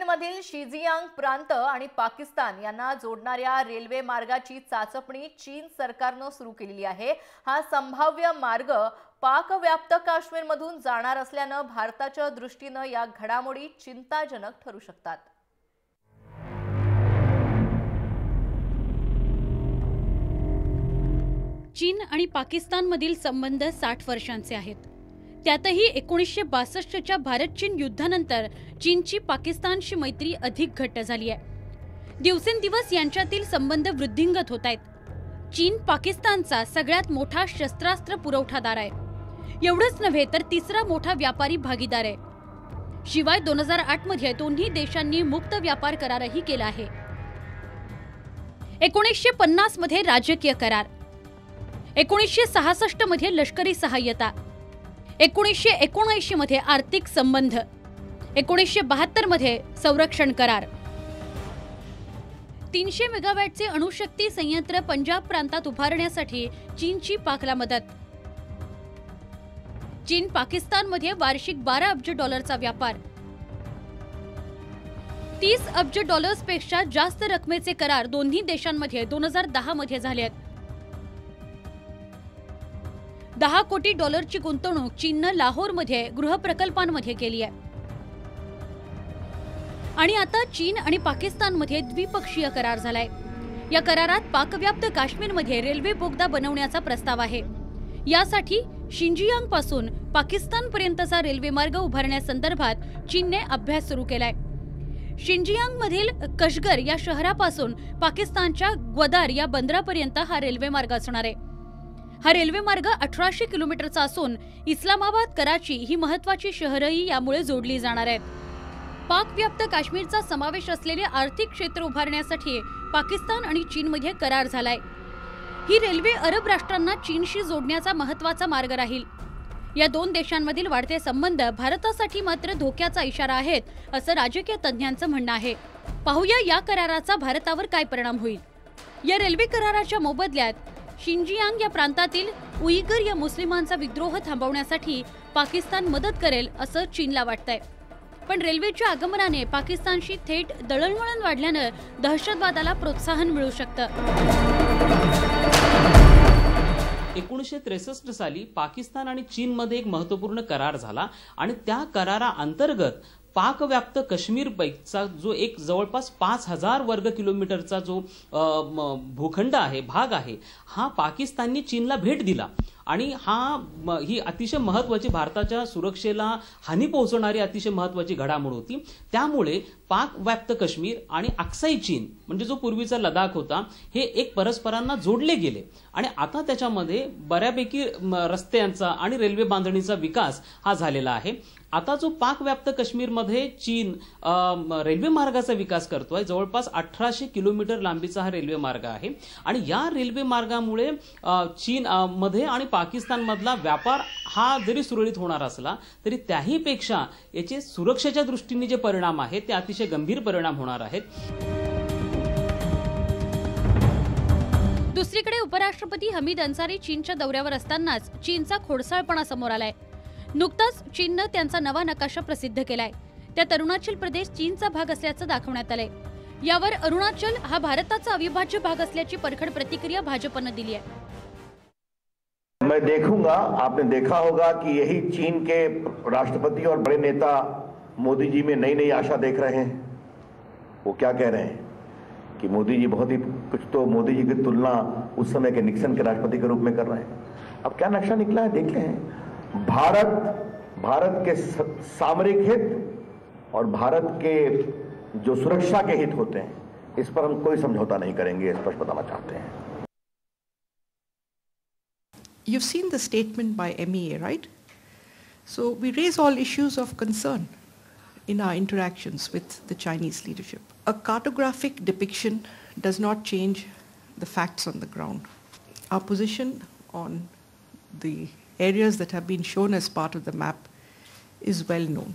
काश्मीरमधील शिजियांग प्रांत आणि पाकिस्तान यांना जोडणाऱ्या रेल्वे मार्गाची चाचपणी चीन सरकारने सुरू केलेली आहे। हा संभाव्य मार्ग पाकव्याप्त काश्मीरमधून जाणार असल्याने भारताच्या दृष्टीने या घडामोडी चिंताजनक ठरू शकतात। चीन आणि पाकिस्तानमधील संबंध 60 वर्षांचे आहेत। त्यातही 1962च्या भारत-चीन युद्धानंतर चीनची पाकिस्तानशी मैत्री अधिक घट्ट झाली आहे। दिवसेंदिवस यांच्यातील संबंध वृद्धिंगत होत आहेत। चीन पाकिस्तानचा सगळ्यात मोठा शस्त्रास्त्र पुरवठादार आहे। एवढंच नव्हे तर तिसरा मोठा व्यापारी भागीदार आहे। शिवाय 2008 मध्ये दोन्ही देशांनी मुक्त व्यापार करारही केला आहे। 1950 मध्ये राजकीय करार, 1966 मध्ये लष्करी सहाय्यता, 1979 मध्ये आर्थिक संबंध, 1972 मध्ये संरक्षण करार। 300 मेगावॅटचे अणुशक्ती संयंत्र पंजाब प्रांतात उभारण्यासाठी चीनची पाकला मदत। चीन पाकिस्तानमध्ये वार्षिक $12 अब्ज व्यापार, 30 अब्ज डॉलर्सपेक्षा जास्त रकमेचे करार दोन्ही देशांमध्ये 2010 मध्ये झाले आहेत। 10 कोटी डॉलरची गुंतवणूक चीनने लाहोरमध्ये गृहप्रकल्पांमध्ये केली आहे। आणि आता चीन आणि पाकिस्तानमध्ये द्विपक्षीय करार झालाय। या करारात पाकव्याप्त काश्मीरमध्ये रेल्वे बोगदा बनवण्याचा प्रस्ताव आहे। यासाठी शिंजियांग पासून पाकिस्तान पर्यंतचा रेल्वे मार्ग उभारण्यासंदर्भात चीनने अभ्यास सुरू केलाय। शिंजियांग मधील कशगर या शहरापासून पाकिस्तानच्या ग्वादार या बंदरापर्यंत हा रेल्वे मार्ग असणार आहे। हा रेल्वे मार्ग 1800 किलोमीटरचा असून इस्लामाबाद, कराची ही महत्त्वाची शहरही यामुळे जोडली जाणार आहेत। पाकव्याप्त काश्मीरचा समावेश असलेले आर्थिक क्षेत्र उभारण्यासाठी पाकिस्तान आणि चीनमध्ये करार झालाय। ही रेल्वे अरब राष्ट्रांना चीनशी जोडण्याचा महत्त्वाचा मार्ग राहील। या दोन देशांमधील वाढते संबंध भारतासाठी मात्र धोक्याचा इशारा आहेत, असं राजकीय तज्ञांचं म्हणणं आहे। पाहूया या कराराचा भारतावर काय परिणाम होईल। या रेल्वे कराराच्या मोबदल्यात शिंजियांग या प्रांतातील उईगर या मुस्लिमांचा विद्रोह थांबवण्यासाठी पाकिस्तान मदत करेल असं चीनला वाटतंय। पण रेल्वेच्या आगमनाने पाकिस्तानशी थेट दळणवळण वाढल्याने दहशतवादाला प्रोत्साहन मिळू शकतं। 1963 साली पाकिस्तान आणि चीनमध्ये एक महत्त्वपूर्ण करार झाला आणि त्या कराराअंतर्गत पाकव्याप्त काश्मीर पैकीचा जो एक जवळपास 5000 वर्ग किलोमीटरचा जो भूखंड आहे, भाग आहे, हा पाकिस्तानने चीनला भेट दिला आणि ही अतिशय महत्त्वाची, भारताच्या सुरक्षेला हानी पोहोचणारी अतिशय महत्त्वाची घडामोड होती। त्यामुळे पाकव्याप्त काश्मीर आणि अक्साई चीन म्हणजे जो पूर्वीचा लडाख होता, हे एक परस्परांना जोडले गेले आणि आता त्याच्यामध्ये बऱ्यापैकी रस्त्यांचा आणि रेल्वे बांधणीचा विकास हा झालेला आहे। आता जो पाकव्याप्त काश्मीरमध्ये चीन रेल्वे मार्गाचा विकास करतोय, जवळपास 1800 किलोमीटर लांबीचा हा रेल्वे मार्ग आहे आणि या रेल्वे मार्गामुळे चीन मध्ये आणि पाकिस्तान मधला व्यापार हा जरी सुरळीत होणार असला तरी त्याही पेक्षा याचे सुरक्षेच्या दृष्टीने जे परिणाम आहेत ते अतिशय गंभीर परिणाम होणार आहेत। दुसरीकडे उपराष्ट्रपती हमीद अन्सारी चीनच्या दौऱ्यावर असतानाच चीनचा खोडसाळपणा समोर आलाय। नुकताच चीनने त्यांचा नवा नकाशा प्रसिद्ध केलाय। त्यात अरुणाचल प्रदेश चीनचा भाग असल्याचं दाखवण्यात आलंय। यावर अरुणाचल हा भारताचा अविभाज्य भाग असल्याची परखड प्रतिक्रिया भाजपने दिली आहे। मैं देखूंगा, आपने देखा होगा कि यही चीन के राष्ट्रपति और बड़े नेता मोदी जी में नई नई आशा देख रहे हैं। वो क्या कह रहे हैं कि मोदी जी बहुत ही कुछ, तो मोदी जी की तुलना उस समय के निक्सन के राष्ट्रपति के रूप में कर रहे हैं। अब क्या नक्शा निकला है देख लें। भारत के सामरिक हित और भारत के जो सुरक्षा के हित होते हैं, इस पर हम कोई समझौता नहीं करेंगे, स्पष्ट बताना चाहते हैं। You've seen the statement by MEA, right? So we raise all issues of concern in our interactions with the Chinese leadership. A cartographic depiction does not change the facts on the ground. Our position on the areas that have been shown as part of the map is well known.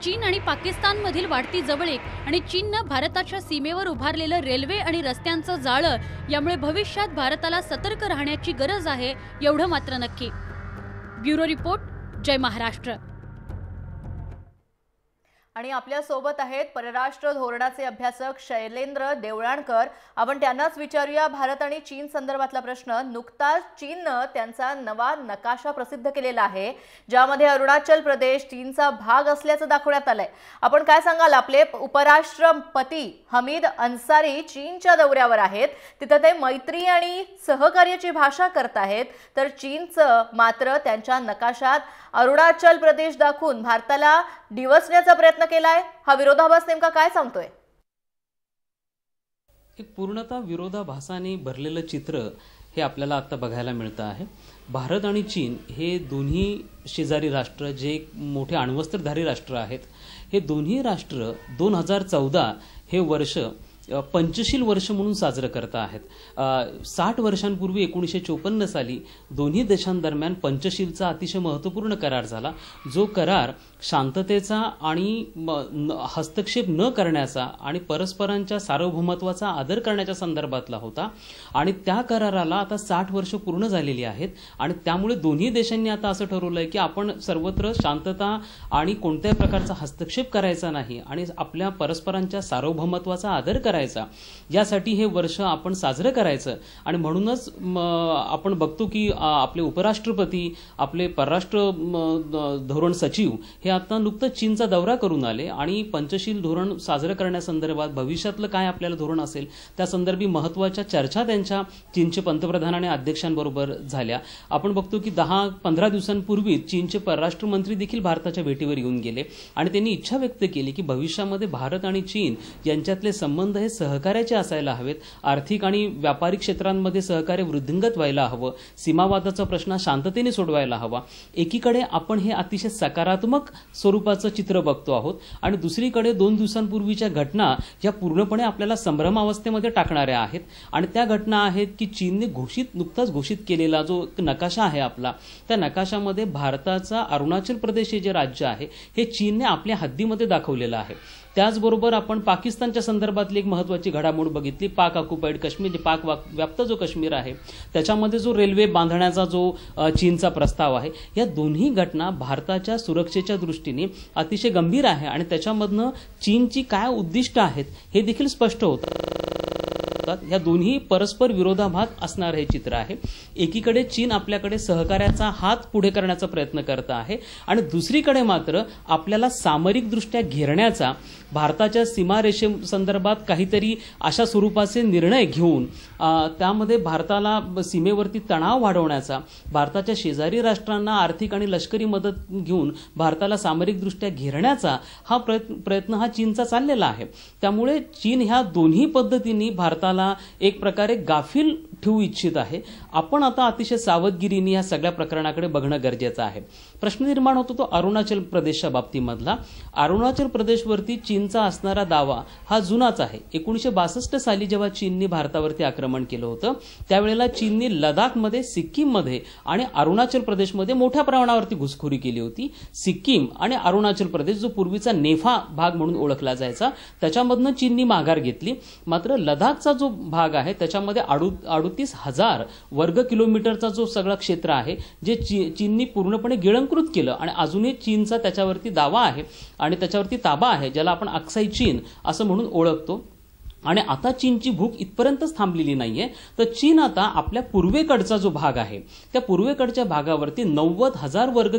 चीन आणि पाकिस्तानमधील वाढती जवळीक आणि चीननं भारताच्या सीमेवर उभारलेलं रेल्वे आणि रस्त्यांचं जाळं यामुळे भविष्यात भारताला सतर्क राहण्याची गरज आहे, एवढं मात्र नक्की। ब्युरो रिपोर्ट, जय महाराष्ट्र। आणि आपल्या सोबत आहेत परराष्ट्र धोरणाचे अभ्यासक शैलेंद्र देवळाणकर. आपण त्यांनाच विचारूया भारत आणि चीन संदर्भातला प्रश्न. नुकताच चीननं त्यांचा नवा नकाशा प्रसिद्ध केलेला आहे, ज्यामध्ये अरुणाचल प्रदेश चीनचा भाग असल्याचं दाखवण्यात आलंय. आपण काय सांगाल? आपले उपराष्ट्रपती हमीद अन्सारी चीनच्या दौऱ्यावर आहेत. तिथे ते मैत्री आणि सहकार्याची भाषा करत आहेत, तर चीनचं मात्र त्यांच्या नकाशात अरुणाचल प्रदेश दाखवून भारताला डिवचण्याचा प्रयत्न केलाय. हा विरोधाभास नेमका काय सांगतोय? एक पूर्णतः विरोधाभासाने भरलेलं चित्र हे आपल्याला आता बघायला मिळतं आहे. भारत आणि चीन हे दोन्ही शेजारी राष्ट्र, जे एक मोठे अण्वस्त्रधारी राष्ट्र आहेत, हे दोन्ही राष्ट्र 2014 हे वर्ष पंचशील वर्ष म्हणून साजरं करत आहेत. 60 वर्षांपूर्वी 1954 साली दोन्ही देशांदरम्यान पंचशीलचा अतिशय महत्त्वपूर्ण करार झाला, जो करार शांततेचा आणि हस्तक्षेप न करण्याचा आणि परस्परांच्या सार्वभौमत्वाचा आदर करण्याच्या संदर्भातला होता. आणि त्या कराराला आता 60 वर्ष पूर्ण झालेली आहेत आणि त्यामुळे दोन्ही देशांनी आता असं ठरवलंय की आपण सर्वत्र शांतता आणि कोणत्याही प्रकारचा हस्तक्षेप करायचा नाही आणि आपल्या परस्परांच्या सार्वभौमत्वाचा आदर करायचा, यासाठी हे वर्ष आपण साजरं करायचं. आणि म्हणूनच आपण बघतो की आपले उपराष्ट्रपती, आपले परराष्ट्र धोरण सचिव हे आता नुकतंच चीनचा दौरा करून आले आणि पंचशील धोरण साजरं करण्यासंदर्भात भविष्यातलं काय आपल्याला धोरण असेल त्या संदर्भी महत्त्वाच्या चर्चा त्यांच्या चीनचे पंतप्रधान आणि अध्यक्षांबरोबर झाल्या. आपण बघतो की 10-15 दिवसांपूर्वी चीनचे परराष्ट्र मंत्री देखील भारताच्या भेटीवर येऊन गेले आणि त्यांनी इच्छा व्यक्त केली की भविष्यामध्ये भारत आणि चीन यांच्यातले संबंध हे सहकार्याचे असायला हवेत. आर्थिक आणि व्यापारिक क्षेत्रांमध्ये सहकार्य वृद्धिंगत व्हायला हवं. सीमावादाचा प्रश्न शांततेने सोडवायला हवा. एकीकडे आपण हे अतिशय सकारात्मक स्वरूपाचं चित्र बघतो आहोत आणि दुसरीकडे 2 दिवसांपूर्वीच्या घटना या पूर्णपणे आपल्याला संभ्रमावस्थेमध्ये टाकणाऱ्या आहेत. आणि त्या घटना आहेत की चीनने नुकताच घोषित केलेला जो नकाशा आहे आपला, त्या नकाशामध्ये भारताचा अरुणाचल प्रदेश हे जे राज्य आहे हे चीनने आपल्या हद्दीमध्ये दाखवलेलं आहे. त्याचबरोबर आपण पाकिस्तानच्या संदर्भातली एक महत्त्वाची घडामोड बघितली. पाक ऑक्युपाईड काश्मीर, पाक व्याप्त जो काश्मीर आहे त्याच्यामध्ये जो रेल्वे बांधण्याचा जो चीनचा प्रस्ताव आहे, या दोन्ही घटना भारताच्या सुरक्षेच्या दृष्टीने अतिशय गंभीर आहे आणि त्याच्यामधनं चीनची काय उद्दिष्ट आहेत हे देखील स्पष्ट होतं. या दोन्ही परस्पर विरोधाभास असणार हे चित्र आहे. एकीकडे चीन आपल्याकडे सहकार्याचा हात पुढे करण्याचा प्रयत्न करत आहे आणि दुसरीकडे मात्र आपल्याला सामरिकदृष्ट्या घेरण्याचा, भारताच्या सीमारेषे संदर्भात काहीतरी अशा स्वरूपाचे निर्णय घेऊन त्यामध्ये भारताला सीमेवरती तणाव वाढवण्याचा, भारताच्या शेजारी राष्ट्रांना आर्थिक आणि लष्करी मदत घेऊन भारताला सामरिकदृष्ट्या घेरण्याचा हा प्रयत्न हा चीनचा चाललेला आहे. त्यामुळे चीन ह्या दोन्ही पद्धतींनी भारताला एक प्रकारे गाफील ठेवू इच्छित आहे. आपण आता अतिशय सावधगिरीने या सगळ्या प्रकरणाकडे बघणं गरजेचं आहे. प्रश्न निर्माण होतो तो अरुणाचल प्रदेशच्या बाबतीमधला. अरुणाचल प्रदेशवरती चीनचा असणारा दावा हा जुनाच आहे. 1962 साली जेव्हा चीनने भारतावरती आक्रमण केलं होतं त्यावेळेला चीनने लडाखमध्ये, सिक्कीममध्ये आणि अरुणाचल प्रदेशमध्ये मोठ्या प्रमाणावरती घुसखोरी केली होती. सिक्कीम आणि अरुणाचल प्रदेश जो पूर्वीचा नेफा भाग म्हणून ओळखला जायचा त्याच्यामधनं चीननी माघार घेतली. मात्र लडाखचा जो भाग आहे त्याच्यामध्ये 38,000 वर्ग किलोमीटरचा जो सगळा क्षेत्र आहे जे चीननी पूर्णपणे गिळंकृत केलं आणि अजूनही चीनचा त्याच्यावरती दावा आहे आणि त्याच्यावरती ताबा आहे, ज्याला आपण अक्साई चीन असं म्हणून ओळखतो. आणि आता चीनची भूक इथपर्यंतच थांबलेली नाहीये, तर चीन आता आपल्या पूर्वेकडचा जो भाग आहे त्या पूर्वेकडच्या भागावरती 90,000 वर्ग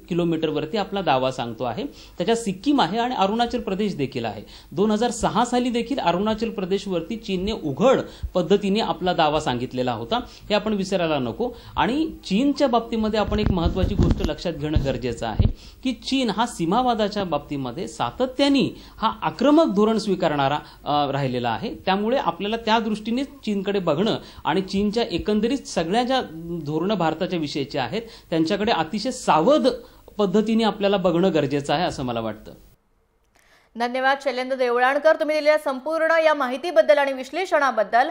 किलोमीटरवरती आपला दावा सांगतो आहे. त्याच्यात सिक्कीम आहे आणि अरुणाचल प्रदेश देखील आहे. 2006 साली देखील अरुणाचल प्रदेशवरती चीनने उघड पद्धतीने आपला दावा सांगितलेला होता, हे आपण विसरायला नको. आणि चीनच्या बाबतीमध्ये आपण एक महत्त्वाची गोष्ट लक्षात घेणं गरजेचं आहे की चीन हा सीमावादाच्या बाबतीमध्ये सातत्याने हा आक्रमक धोरण स्वीकारणारा राहिलेला आहे. त्यामुळे आपल्याला त्या दृष्टीने चीनकडे बघणं आणि चीनच्या एकंदरीत सगळ्या ज्या धोरणं भारताच्या विषयीची आहेत त्यांच्याकडे अतिशय सावध पद्धतीने आपल्याला बघणं गरजेचं आहे असं मला वाटतं. धन्यवाद शैलेंद्र देवळाणकर, तुम्ही दिलेल्या संपूर्ण या माहितीबद्दल आणि विश्लेषणाबद्दल.